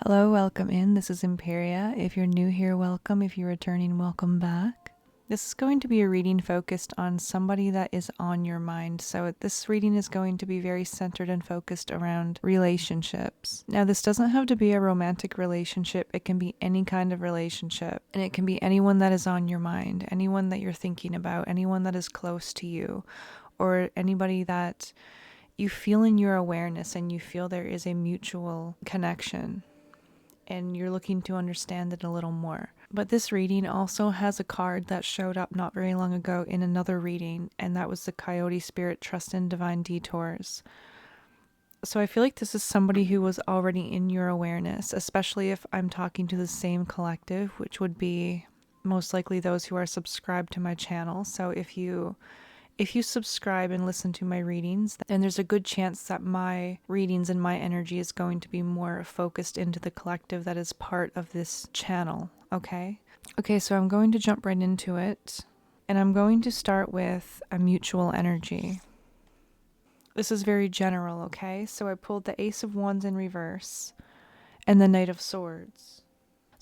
Hello, welcome in. This is EMPERIA. If you're new here, welcome. If you're returning, welcome back. This is going to be a reading focused on somebody that is on your mind. So this reading is going to be very centered and focused around relationships. Now, this doesn't have to be a romantic relationship. It can be any kind of relationship. And it can be anyone that is on your mind, anyone that you're thinking about, anyone that is close to you, or anybody that you feel in your awareness and you feel there is a mutual connection, and you're looking to understand it a little more. But this reading also has a card that showed up not very long ago in another reading, and that was the Coyote Spirit, Trust in Divine Detours. So I feel like this is somebody who was already in your awareness, especially if I'm talking to the same collective, which would be most likely those who are subscribed to my channel. So if you subscribe and listen to my readings, then there's a good chance that my readings and my energy is going to be more focused into the collective that is part of this channel, okay? Okay, so I'm going to jump right into it, and I'm going to start with a mutual energy. This is very general, okay? So I pulled the Ace of Wands in reverse and the Knight of Swords.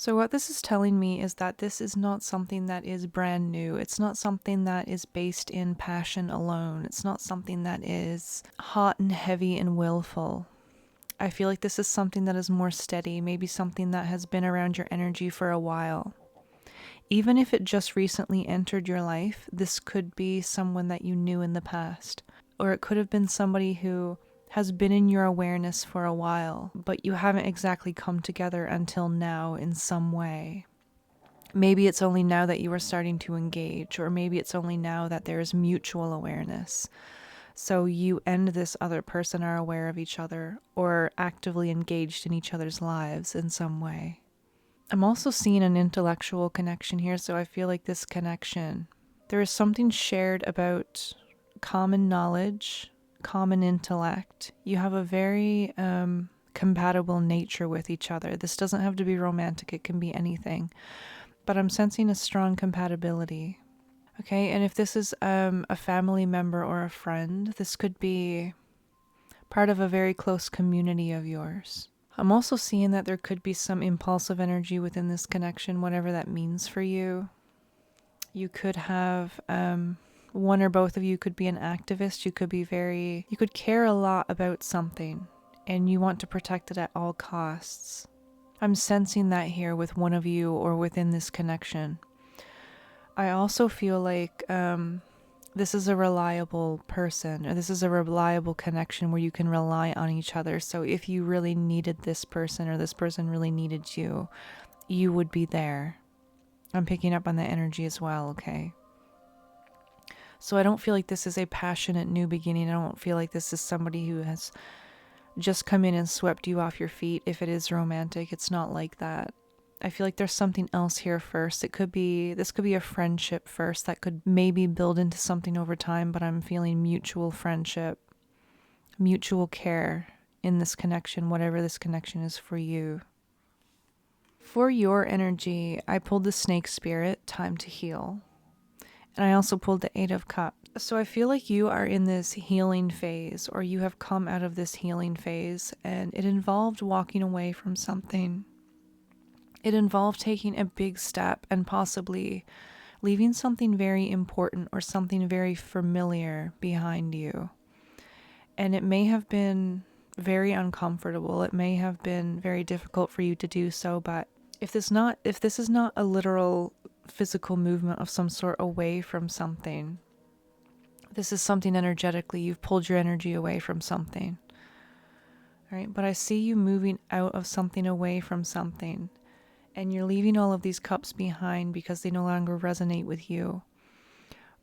So what this is telling me is that this is not something that is brand new. It's not something that is based in passion alone. It's not something that is hot and heavy and willful. I feel like this is something that is more steady, maybe something that has been around your energy for a while. Even if it just recently entered your life, this could be someone that you knew in the past. Or it could have been somebody who has been in your awareness for a while, but you haven't exactly come together until now in some way. Maybe it's only now that you are starting to engage, or maybe it's only now that there is mutual awareness. So you and this other person are aware of each other, or actively engaged in each other's lives in some way. I'm also seeing an intellectual connection here, so I feel like this connection, there is something shared about common knowledge, common intellect. You have a very compatible nature with each other. This doesn't have to be romantic, it can be anything. But I'm sensing a strong compatibility. Okay, and if this is a family member or a friend, this could be part of a very close community of yours. I'm also seeing that there could be some impulsive energy within this connection, whatever that means for you. You could have one or both of you could be an activist. You could care a lot about something and you want to protect it at all costs. I'm sensing that here with one of you or within this connection. I also feel like this is a reliable person, or this is a reliable connection where you can rely on each other. So if you really needed this person or this person really needed you, you would be there. I'm picking up on the energy as well, okay? So I don't feel like this is a passionate new beginning. I don't feel like this is somebody who has just come in and swept you off your feet. If it is romantic, it's not like that. I feel like there's something else here first. This could be a friendship first that could maybe build into something over time, but I'm feeling mutual friendship, mutual care in this connection, whatever this connection is for you. For your energy, I pulled the Snake Spirit, Time to Heal. And I also pulled the Eight of Cups. So I feel like you are in this healing phase, or you have come out of this healing phase, and it involved walking away from something. It involved taking a big step and possibly leaving something very important or something very familiar behind you. And it may have been very uncomfortable. It may have been very difficult for you to do so, but if this is not a literal physical movement of some sort away from something, this is something energetically. You've pulled your energy away from something. All right, but I see you moving out of something, away from something, and you're leaving all of these cups behind because they no longer resonate with you,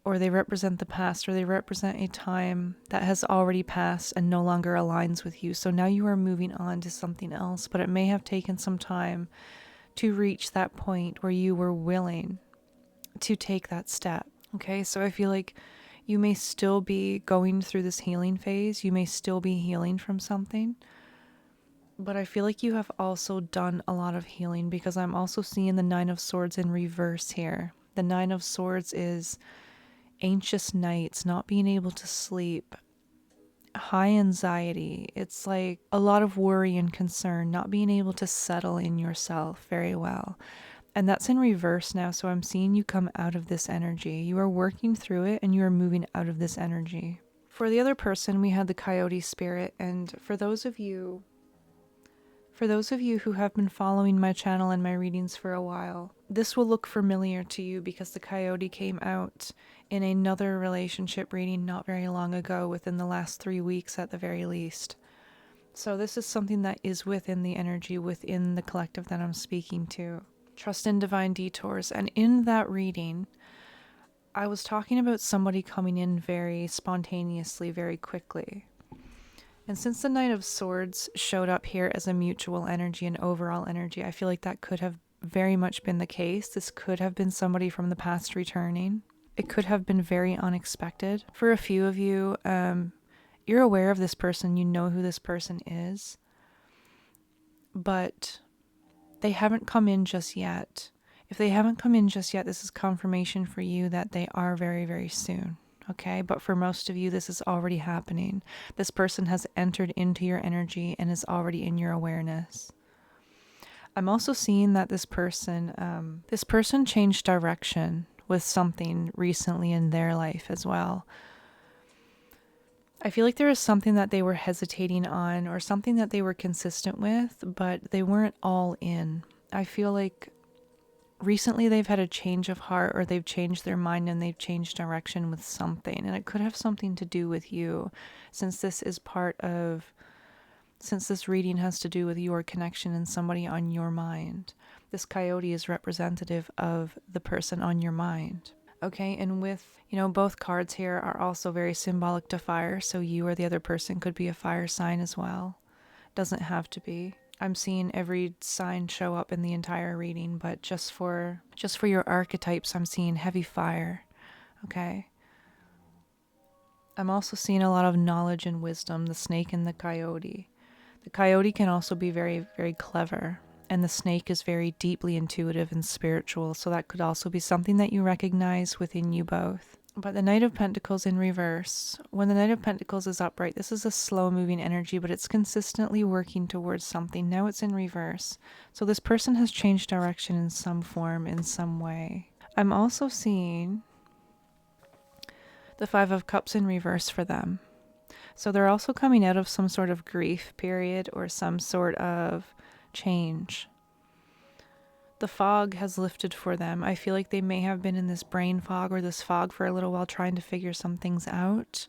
or they represent the past, or they represent a time that has already passed and no longer aligns with you. So now you are moving on to something else, but it may have taken some time to reach that point where you were willing to take that step. Okay, so I feel like you may still be going through this healing phase. You may still be healing from something. But I feel like you have also done a lot of healing, because I'm also seeing the Nine of Swords in reverse here. The Nine of Swords is anxious nights, not being able to sleep, high anxiety. It's like a lot of worry and concern, not being able to settle in yourself very well. And that's in reverse now. So I'm seeing you come out of this energy. You are working through it and you are moving out of this energy. For the other person, we had the Coyote Spirit. And for those of you who have been following my channel and my readings for a while, this will look familiar to you because the Coyote came out in another relationship reading not very long ago, within the last 3 weeks at the very least. So this is something that is within the energy, within the collective that I'm speaking to. Trust in Divine Detours. And in that reading, I was talking about somebody coming in very spontaneously, very quickly. And since the Knight of Swords showed up here as a mutual energy and overall energy, I feel like that could have very much been the case. This could have been somebody from the past returning. It could have been very unexpected. For a few of you, you're aware of this person, you know who this person is, but they haven't come in just yet. If they haven't come in just yet, this is confirmation for you that they are very, very soon. Okay, but for most of you, this is already happening. This person has entered into your energy and is already in your awareness. I'm also seeing that this person changed direction with something recently in their life as well. I feel like there is something that they were hesitating on or something that they were consistent with, but they weren't all in. I feel like recently they've had a change of heart, or they've changed their mind and they've changed direction with something. And it could have something to do with you, since this reading has to do with your connection and somebody on your mind. This coyote is representative of the person on your mind. Okay, and with, both cards here are also very symbolic to fire, so you or the other person could be a fire sign as well. Doesn't have to be. I'm seeing every sign show up in the entire reading, but just for your archetypes, I'm seeing heavy fire. Okay. I'm also seeing a lot of knowledge and wisdom, the snake and the coyote. The coyote can also be very, very clever, and the snake is very deeply intuitive and spiritual, so that could also be something that you recognize within you both. But the Knight of Pentacles in reverse, when the Knight of Pentacles is upright, this is a slow-moving energy, but it's consistently working towards something. Now it's in reverse. So this person has changed direction in some form, in some way. I'm also seeing the Five of Cups in reverse for them. So they're also coming out of some sort of grief period or some sort of change. The fog has lifted for them. I feel like they may have been in this brain fog or this fog for a little while, trying to figure some things out.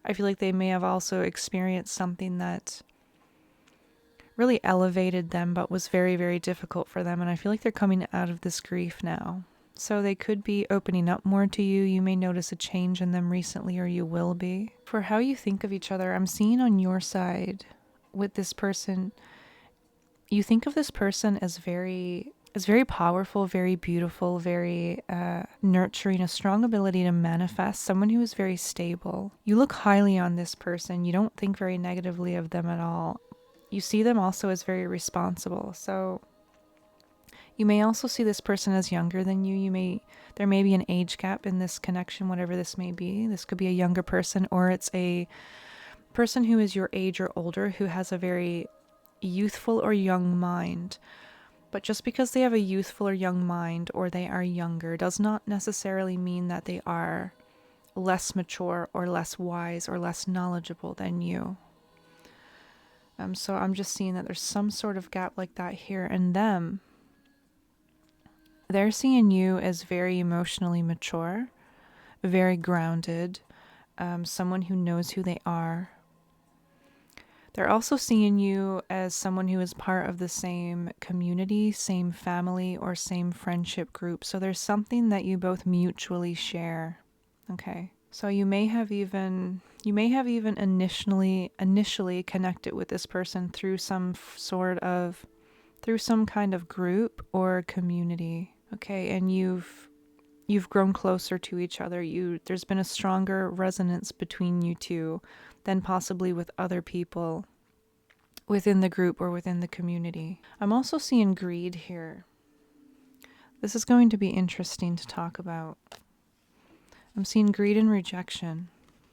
I feel like they may have also experienced something that really elevated them but was very, very difficult for them. And I feel like they're coming out of this grief now. So they could be opening up more to you. You may notice a change in them recently, or you will be. For how you think of each other, I'm seeing on your side with this person, you think of this person as very powerful, very beautiful, very nurturing, a strong ability to manifest, someone who is very stable. You look highly on this person. You don't think very negatively of them at all. You see them also as very responsible. So you may also see this person as younger than you. There may be an age gap in this connection, whatever this may be. This could be a younger person, or it's a person who is your age or older, who has a very youthful or young mind. But just because they have a youthful or young mind, or they are younger, does not necessarily mean that they are less mature or less wise or less knowledgeable than you. So I'm just seeing that there's some sort of gap like that here. And they're seeing you as very emotionally mature, very grounded, someone who knows who they are. They're also seeing you as someone who is part of the same community, same family, or same friendship group. So there's something that you both mutually share. Okay. So you may have even initially connected with this person through some kind of group or community. Okay. And you've grown closer to each other. There's been a stronger resonance between you two than possibly with other people within the group or within the community. I'm also seeing greed here. This is going to be interesting to talk about. I'm seeing greed and rejection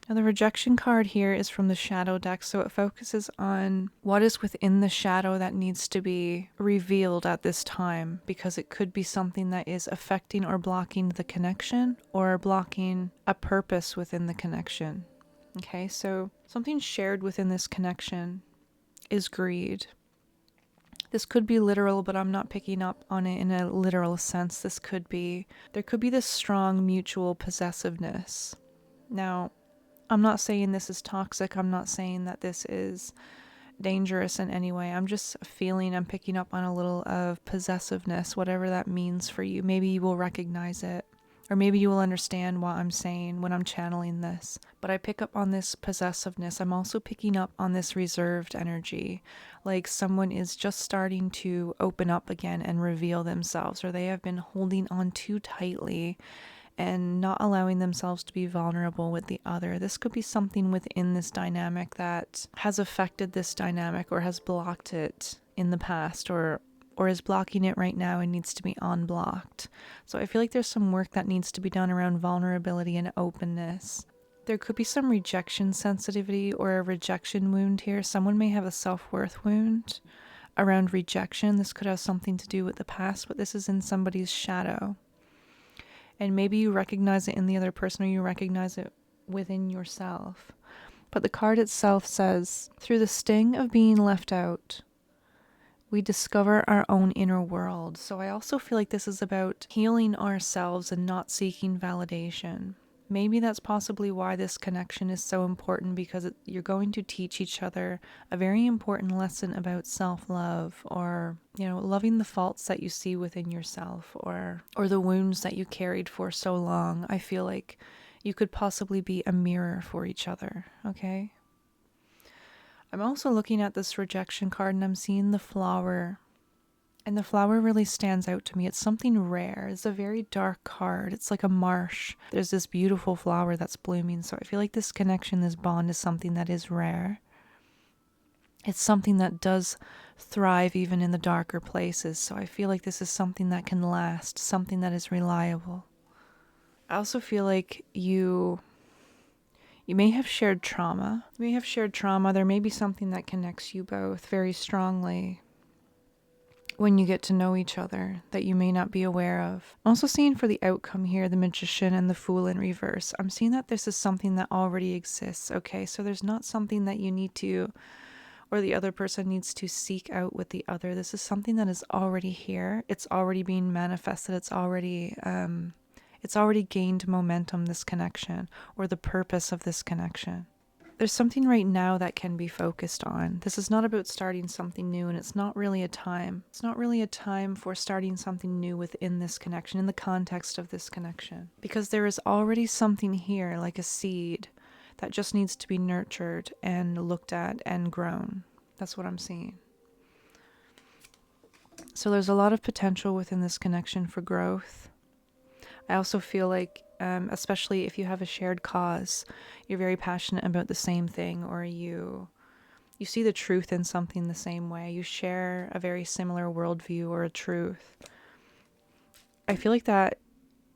Now, the rejection card here is from the shadow deck, so it focuses on what is within the shadow that needs to be revealed at this time, because it could be something that is affecting or blocking the connection or blocking a purpose within the connection. Okay, so something shared within this connection is greed. This could be literal, but I'm not picking up on it in a literal sense. There could be this strong mutual possessiveness. Now, I'm not saying this is toxic. I'm not saying that this is dangerous in any way. I'm just I'm picking up on a little of possessiveness, whatever that means for you. Maybe you will recognize it, or maybe you will understand what I'm saying when I'm channeling this. But I pick up on this possessiveness. I'm also picking up on this reserved energy, like someone is just starting to open up again and reveal themselves, or they have been holding on too tightly and not allowing themselves to be vulnerable with the other. This could be something within this dynamic that has affected this dynamic or has blocked it in the past, or is blocking it right now and needs to be unblocked. So I feel like there's some work that needs to be done around vulnerability and openness. There could be some rejection sensitivity or a rejection wound here. Someone may have a self-worth wound around rejection. This could have something to do with the past, but this is in somebody's shadow. And maybe you recognize it in the other person, or you recognize it within yourself. But the card itself says, through the sting of being left out, we discover our own inner world. So I also feel like this is about healing ourselves and not seeking validation. Maybe that's possibly why this connection is so important, because you're going to teach each other a very important lesson about self-love, or, loving the faults that you see within yourself, or the wounds that you carried for so long. I feel like you could possibly be a mirror for each other, okay? I'm also looking at this rejection card and I'm seeing the flower. And the flower really stands out to me. It's something rare. It's a very dark card. It's like a marsh. There's this beautiful flower that's blooming. So I feel like this connection, this bond is something that is rare. It's something that does thrive even in the darker places. So I feel like this is something that can last, something that is reliable. I also feel like you may have shared trauma. There may be something that connects you both very strongly when you get to know each other that you may not be aware of. I'm also seeing for the outcome here, the Magician and the Fool in reverse. I'm seeing that this is something that already exists, okay? So there's not something that you need to, or the other person needs to seek out with the other. This is something that is already here. It's already being manifested. It's already gained momentum, this connection, or the purpose of this connection. There's something right now that can be focused on. This is not about starting something new, and it's not really a time. It's not really a time for starting something new within this connection, in the context of this connection. Because there is already something here, like a seed, that just needs to be nurtured and looked at and grown. That's what I'm seeing. So there's a lot of potential within this connection for growth. I also feel like, especially if you have a shared cause, you're very passionate about the same thing, or you see the truth in something the same way. You share a very similar worldview or a truth. I feel like that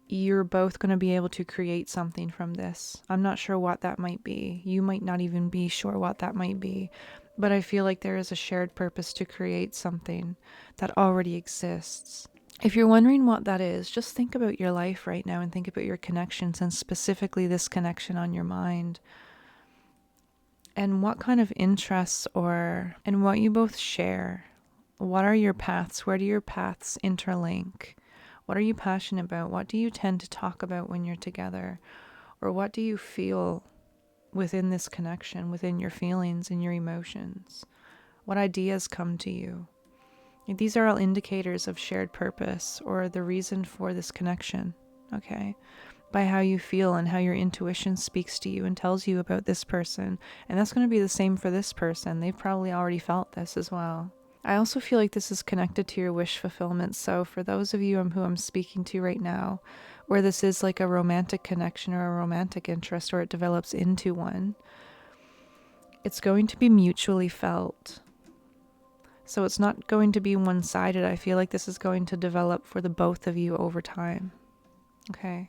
you're both going to be able to create something from this. I'm not sure what that might be. You might not even be sure what that might be. But I feel like there is a shared purpose to create something that already exists. If you're wondering what that is, just think about your life right now and think about your connections, and specifically this connection on your mind. And what kind of interests and what you both share. What are your paths? Where do your paths interlink? What are you passionate about? What do you tend to talk about when you're together? Or what do you feel within this connection, within your feelings and your emotions? What ideas come to you? These are all indicators of shared purpose or the reason for this connection, okay? By how you feel and how your intuition speaks to you and tells you about this person. And that's going to be the same for this person. They've probably already felt this as well. I also feel like this is connected to your wish fulfillment. So for those of you who I'm speaking to right now, where this is like a romantic connection or a romantic interest, or it develops into one, it's going to be mutually felt. So it's not going to be one-sided. I feel like this is going to develop for the both of you over time. Okay.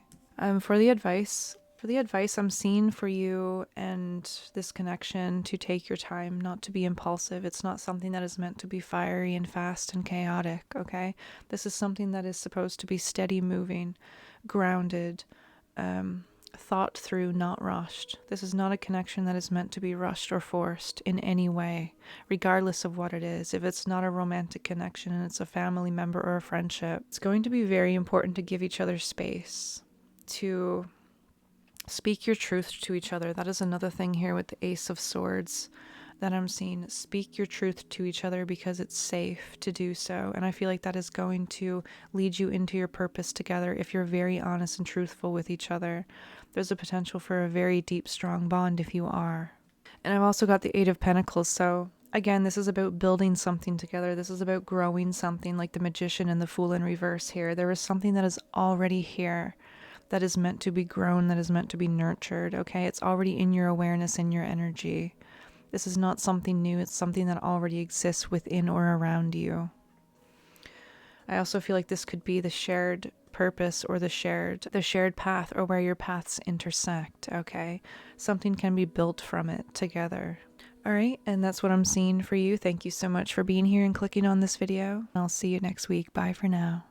For the advice, For the advice, I'm seeing for you and this connection to take your time, not to be impulsive. It's not something that is meant to be fiery and fast and chaotic, okay? This is something that is supposed to be steady moving, grounded, thought through, not rushed. This is not a connection that is meant to be rushed or forced in any way, regardless of what it is. If it's not a romantic connection and it's a family member or a friendship, it's going to be very important to give each other space, to speak your truth to each other. That is another thing here with the Ace of Swords that I'm seeing. Speak your truth to each other because it's safe to do so. And I feel like that is going to lead you into your purpose together if you're very honest and truthful with each other. There's a potential for a very deep, strong bond if you are. And I've also got the Eight of Pentacles. So again, this is about building something together. This is about growing something, like the Magician and the Fool in reverse here. There is something that is already here, that is meant to be grown, that is meant to be nurtured, okay? It's already in your awareness, in your energy. This is not something new. It's something that already exists within or around you. I also feel like this could be the shared purpose or the shared path, or where your paths intersect, okay? Something can be built from it together. All right, and that's what I'm seeing for you. Thank you so much for being here and clicking on this video. I'll see you next week. Bye for now.